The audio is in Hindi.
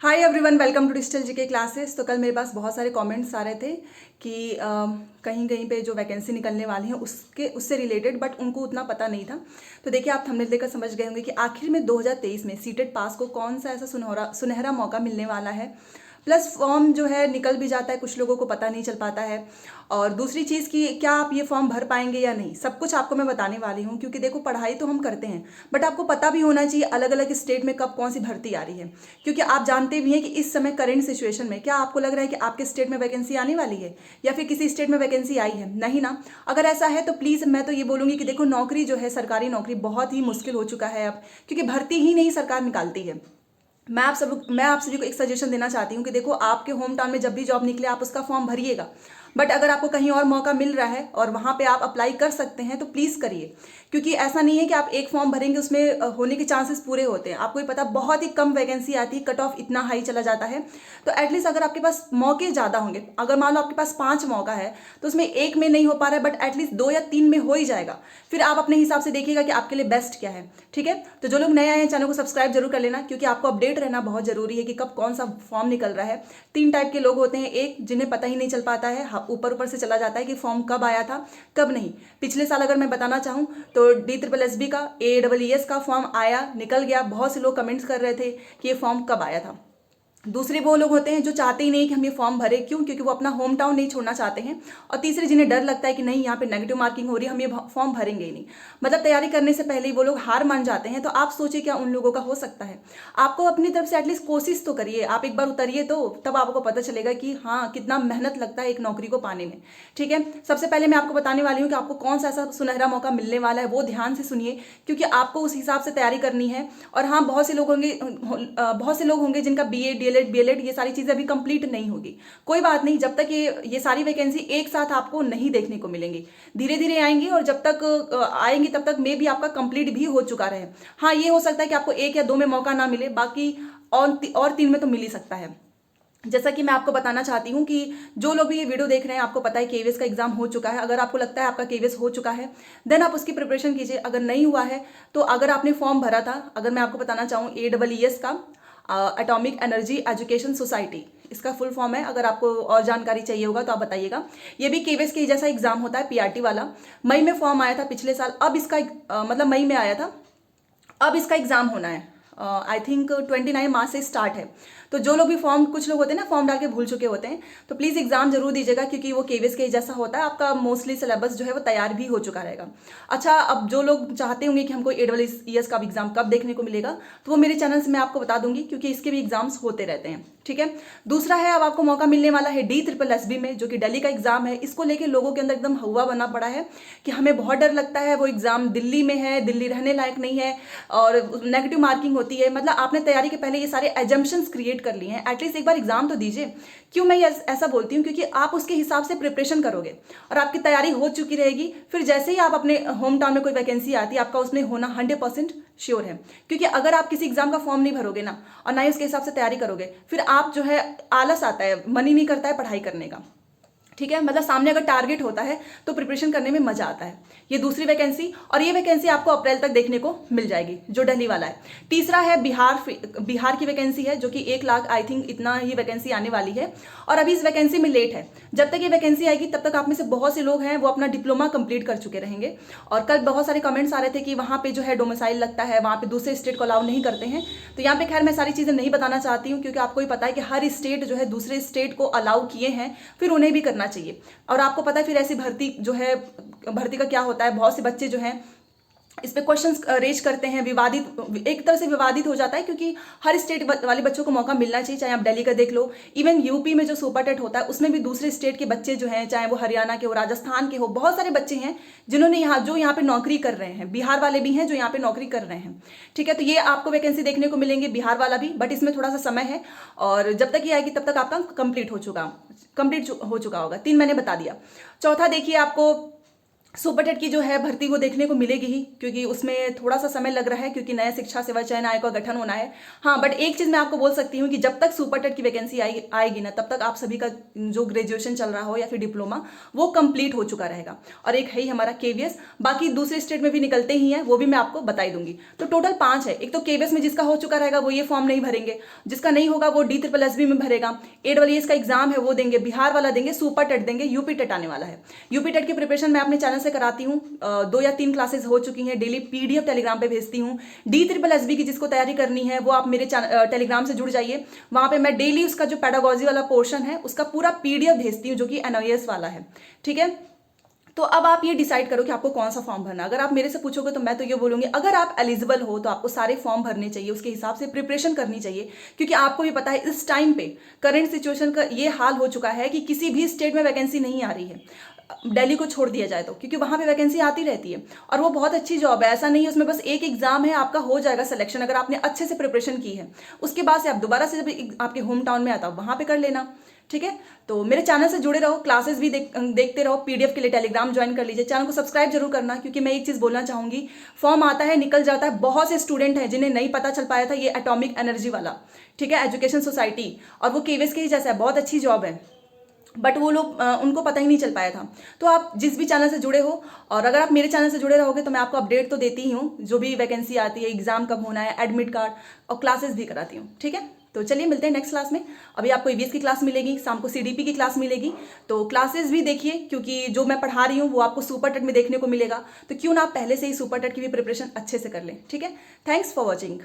Hi everyone, welcome to digital GK classes. तो कल मेरे पास बहुत सारे कमेंट्स आ रहे थे कि कहीं कहीं पे जो वैकेंसी निकलने वाली है उससे रिलेटेड, बट उनको उतना पता नहीं था। तो देखिए, आप थंबनेल देखकर समझ गए होंगे कि आखिर में 2023 में सीटेट पास को कौन सा ऐसा सुनहरा मौका मिलने वाला है। प्लस फॉर्म जो है निकल भी जाता है, कुछ लोगों को पता नहीं चल पाता है। और दूसरी चीज़ कि क्या आप ये फॉर्म भर पाएंगे या नहीं, सब कुछ आपको मैं बताने वाली हूँ। क्योंकि देखो, पढ़ाई तो हम करते हैं, बट आपको पता भी होना चाहिए अलग अलग स्टेट में कब कौन सी भर्ती आ रही है। क्योंकि आप जानते भी हैं कि इस समय करंट सिचुएशन में क्या आपको लग रहा है कि आपके स्टेट में वैकेंसी आने वाली है या फिर किसी स्टेट में वैकेंसी आई है? नहीं ना। अगर ऐसा है तो प्लीज़ मैं तो ये बोलूँगी कि देखो, नौकरी जो है, सरकारी नौकरी बहुत ही मुश्किल हो चुका है अब, क्योंकि भर्ती ही नहीं सरकार निकालती है। मैं आप सभी को एक सजेशन देना चाहती हूँ कि देखो, आपके होम टाउन में जब भी जॉब निकले आप उसका फॉर्म भरिएगा। बट अगर आपको कहीं और मौका मिल रहा है और वहाँ पे आप अप्लाई कर सकते हैं तो प्लीज़ करिए। क्योंकि ऐसा नहीं है कि आप एक फॉर्म भरेंगे उसमें होने के चांसेस पूरे होते हैं। आपको ही पता, बहुत ही कम वैकेंसी आती है, कट ऑफ इतना हाई चला जाता है। तो एटलीस्ट अगर आपके पास मौके ज़्यादा होंगे, अगर मान लो आपके पास 5 मौका है तो उसमें एक में नहीं हो पा रहा है, बट एटलीस्ट 2 या 3 में हो ही जाएगा। फिर आप अपने हिसाब से देखिएगा कि आपके लिए बेस्ट क्या है। ठीक है, तो जो लोग नए आए हैं चैनल को सब्सक्राइब जरूर कर लेना, क्योंकि आपको अपडेट रहना बहुत जरूरी है कि कब कौन सा फॉर्म निकल रहा है। 3 टाइप के लोग होते हैं। एक, जिन्हें पता ही नहीं चल पाता है, ऊपर ऊपर से चला जाता है कि फॉर्म कब आया था कब नहीं। पिछले साल अगर मैं बताना चाहूँ तो DSSB का AEES का फॉर्म आया, निकल गया। बहुत से लोग कमेंट्स कर रहे थे कि ये फॉर्म कब आया था। दूसरे वो लोग होते हैं जो चाहते ही नहीं कि हम ये फॉर्म भरे, क्यों? क्योंकि वो अपना होम टाउन नहीं छोड़ना चाहते हैं। और तीसरे, जिन्हें डर लगता है कि नहीं, यहाँ पे नेगेटिव मार्किंग हो रही है, हम ये फॉर्म भरेंगे ही नहीं। मतलब तैयारी करने से पहले ही वो लोग हार मान जाते हैं। तो आप सोचिए क्या उन लोगों का हो सकता है। आपको अपनी तरफ से एटलीस्ट कोशिश तो करिए, आप एक बार उतरिए तो तब आपको पता चलेगा कि हाँ, कितना मेहनत लगता है एक नौकरी को पाने में। ठीक है, सबसे पहले मैं आपको बताने वाली हूँ कि आपको कौन सा ऐसा सुनहरा मौका मिलने वाला है, वो ध्यान से सुनिए, क्योंकि आपको उस हिसाब से तैयारी करनी है। और हाँ, बहुत से लोग होंगे जिनका BA DLED BLED ये सारी चीज़ें अभी कंप्लीट नहीं होगी। कोई बात नहीं, जब तक ये सारी वैकेंसी एक साथ आपको नहीं देखने को मिलेंगी, धीरे धीरे आएंगी। और जब तक आएंगी तब तक मे भी आपका कंप्लीट भी हो चुका रहे। हाँ, ये हो सकता है कि आपको 1 या 2 में मौका ना मिले, बाकी और 3 में तो मिल ही सकता है। जैसा कि मैं आपको बताना चाहती हूँ कि जो लोग भी ये वीडियो देख रहे हैं, आपको पता है KVS का एग्जाम हो चुका है। अगर आपको लगता है आपका KVS हो चुका है, देन आप उसकी प्रिपरेशन कीजिए। अगर नहीं हुआ है तो अगर आपने फॉर्म भरा था, अगर मैं आपको बताना चाहूँ AEES का, एटॉमिक एनर्जी एजुकेशन सोसाइटी, इसका फुल फॉर्म है। अगर आपको और जानकारी चाहिए होगा तो आप बताइएगा। ये भी KVS के जैसा एग्जाम होता है, PRT वाला। मई में फॉर्म आया था पिछले साल, अब इसका मतलब मई में आया था, अब इसका एग्जाम होना है। आई थिंक 29 मार्च से स्टार्ट है। तो जो लोग भी फॉर्म, कुछ लोग होते हैं ना फॉर्म डाल के भूल चुके होते हैं, तो प्लीज़ एग्जाम जरूर दीजिएगा, क्योंकि वो KVS के जैसा होता है। आपका मोस्टली सिलेबस जो है वो तैयार भी हो चुका रहेगा। अच्छा, अब जो लोग चाहते होंगे कि हमको AEES का एग्जाम कब देखने को मिलेगा, तो वो मेरे चैनल से मैं आपको बता दूंगी, क्योंकि इसके भी एग्जाम्स होते रहते हैं। ठीक है, दूसरा है, अब आपको मौका मिलने वाला है DSSB में, जो कि दिल्ली का एग्जाम है। इसको लेके लोगों के अंदर एकदम हवा बना पड़ा है कि हमें बहुत डर लगता है, वो एग्जाम दिल्ली में है, दिल्ली रहने लायक नहीं है और नेगेटिव मार्किंग होती है। मतलब आपने तैयारी के पहले ये सारे एजम्पशंस क्रिएट कर लिए हैं। एटलीस्ट एक बार एग्जाम तो दीजिए। क्यों मैं ऐसा बोलती हूँ? क्योंकि आप उसके हिसाब से प्रिपरेशन करोगे और आपकी तैयारी हो चुकी रहेगी। फिर जैसे ही आप अपने होम टाउन में कोई वैकेंसी आती है, आपका उसमें होना 100% श्योर है। क्योंकि अगर आप किसी एग्जाम का फॉर्म नहीं भरोगे ना, और ना ही उसके हिसाब से तैयारी करोगे, फिर आप जो है, आलस आता है, मन ही नहीं करता है पढ़ाई करने का। ठीक है, मतलब सामने अगर टारगेट होता है तो प्रिपरेशन करने में मजा आता है। ये दूसरी वैकेंसी, और ये वैकेंसी आपको अप्रैल तक देखने को मिल जाएगी, जो दिल्ली वाला है। तीसरा है बिहार की वैकेंसी है, जो कि 1 लाख आई थिंक इतना ही वैकेंसी आने वाली है। और अभी इस वैकेंसी में लेट है। जब तक ये वैकेंसी आएगी तब तक आप में से बहुत से लोग हैं वो अपना डिप्लोमा कंप्लीट कर चुके रहेंगे। और कल बहुत सारे कमेंट्स आ रहे थे कि वहाँ पे जो है डोमिसाइल लगता है, वहाँ पे दूसरे स्टेट को अलाउ नहीं करते हैं। तो यहाँ पे खैर मैं सारी चीज़ें नहीं बताना चाहती हूँ, क्योंकि आपको ही पता है कि हर स्टेट जो है दूसरे स्टेट को अलाउ किए हैं, फिर उन्हें भी करना चाहिए। और आपको पता है फिर ऐसी भर्ती जो है, भर्ती का क्या होता है, बहुत से बच्चे जो हैं इस पे क्वेश्चंस रेज करते हैं, विवादित, एक तरह से विवादित हो जाता है। क्योंकि हर स्टेट वाले बच्चों को मौका मिलना चाहिए, चाहे आप दिल्ली का देख लो, इवन यूपी में जो सुपर टेट होता है उसमें भी दूसरे स्टेट के बच्चे जो हैं, चाहे वो हरियाणा के हो, राजस्थान के हो, बहुत सारे बच्चे हैं जिन्होंने यहाँ पे नौकरी कर रहे हैं। बिहार वाले भी हैं जो यहाँ पे नौकरी कर रहे हैं। ठीक है, तो ये आपको वैकेंसी देखने को मिलेंगे, बिहार वाला भी, बट इसमें थोड़ा सा समय है। और जब तक ये आएगी तब तक आपका कंप्लीट हो चुका होगा। 3 मैंने बता दिया। चौथा देखिए, आपको सुपर टेट की जो है भर्ती वो देखने को मिलेगी ही, क्योंकि उसमें थोड़ा सा समय लग रहा है, क्योंकि नया शिक्षा सेवा चयन आयोग का गठन होना है। हाँ, बट एक चीज़ मैं आपको बोल सकती हूँ कि जब तक सुपर टेट की वैकेंसी आएगी ना, तब तक आप सभी का जो ग्रेजुएशन चल रहा हो या फिर डिप्लोमा, वो कंप्लीट हो चुका रहेगा। और एक है ही हमारा केवीएस, बाकी दूसरे स्टेट में भी निकलते ही हैं, वो भी मैं आपको बता दूंगी। तो टोटल 5 है। एक तो केवीएस में जिसका हो चुका रहेगा वो ये फॉर्म नहीं भरेंगे, जिसका नहीं होगा वो DSSB में भरेगा, AWS का एग्जाम है वो देंगे, बिहार वाला देंगे, सुपर टेट देंगे, यूपी टेट आने वाला है। यूपी टेट की प्रिपरेशन मैं अपने चैनल से कराती हूँ, 2 या 3 क्लासेस हो चुकी हैं, डेली PDF टेलीग्राम पे भेजती हूँ। DSSB की जिसको तैयारी करनी है वो आप मेरे टेलीग्राम से जुड़ जाइए, वहां पे मैं डेली उसका जो पेडागोजी वाला पोर्शन है उसका पूरा PDF भेजती हूँ, जो कि NIOS वाला है। ठीक है, तो अब आप ये डिसाइड करो कि आपको कौन सा फॉर्म भरना। अगर आप मेरे से पूछोगे तो मैं तो ये बोलूंगी, अगर आप एलिजिबल हो तो आपको सारे फॉर्म भरने चाहिए, उसके हिसाब से प्रिपरेशन करनी चाहिए, क्योंकि आपको भी पता है इस टाइम पे करंट सिचुएशन का ये हाल हो चुका है कि किसी भी स्टेट में वैकेंसी नहीं आ रही है, दिल्ली को छोड़ दिया जाए तो, क्योंकि वहां पे वैकेंसी आती रहती है और वो बहुत अच्छी जॉब है। ऐसा नहीं है उसमें बस एक एग्जाम है, आपका हो जाएगा सिलेक्शन अगर आपने अच्छे से प्रिपरेशन की है। उसके बाद से आप दोबारा से जब आपके होम टाउन में आता हो वहां पे कर लेना। ठीक है, तो मेरे चैनल से जुड़े रहो, क्लासेस भी देखते रहो, PDF के लिए टेलीग्राम ज्वाइन कर लीजिए, चैनल को सब्सक्राइब जरूर करना, क्योंकि मैं एक चीज़ बोलना चाहूंगी, फॉर्म आता है निकल जाता है, बहुत से स्टूडेंट हैं जिन्हें नहीं पता चल पाया था ये एटॉमिक एनर्जी वाला, ठीक है, एजुकेशन सोसाइटी, और वो केवीएस के ही जैसा है, बहुत अच्छी जॉब है, बट वो लोग उनको पता ही नहीं चल पाया था। तो आप जिस भी चैनल से जुड़े हो, और अगर आप मेरे चैनल से जुड़े रहोगे तो मैं आपको अपडेट तो देती ही हूँ, जो भी वैकेंसी आती है, एग्जाम कब होना है, एडमिट कार्ड, और क्लासेस भी कराती हूँ। ठीक है, तो चलिए मिलते हैं नेक्स्ट क्लास में। अभी आपको EVS की क्लास मिलेगी, शाम को CDP की क्लास मिलेगी, तो क्लासेस भी देखिए, क्योंकि जो मैं पढ़ा रही हूँ वो आपको सुपर टेट में देखने को मिलेगा, तो क्यों ना आप पहले से ही सुपर टेट की भी प्रिपरेशन अच्छे से कर लें। ठीक है, थैंक्स फॉर वॉचिंग।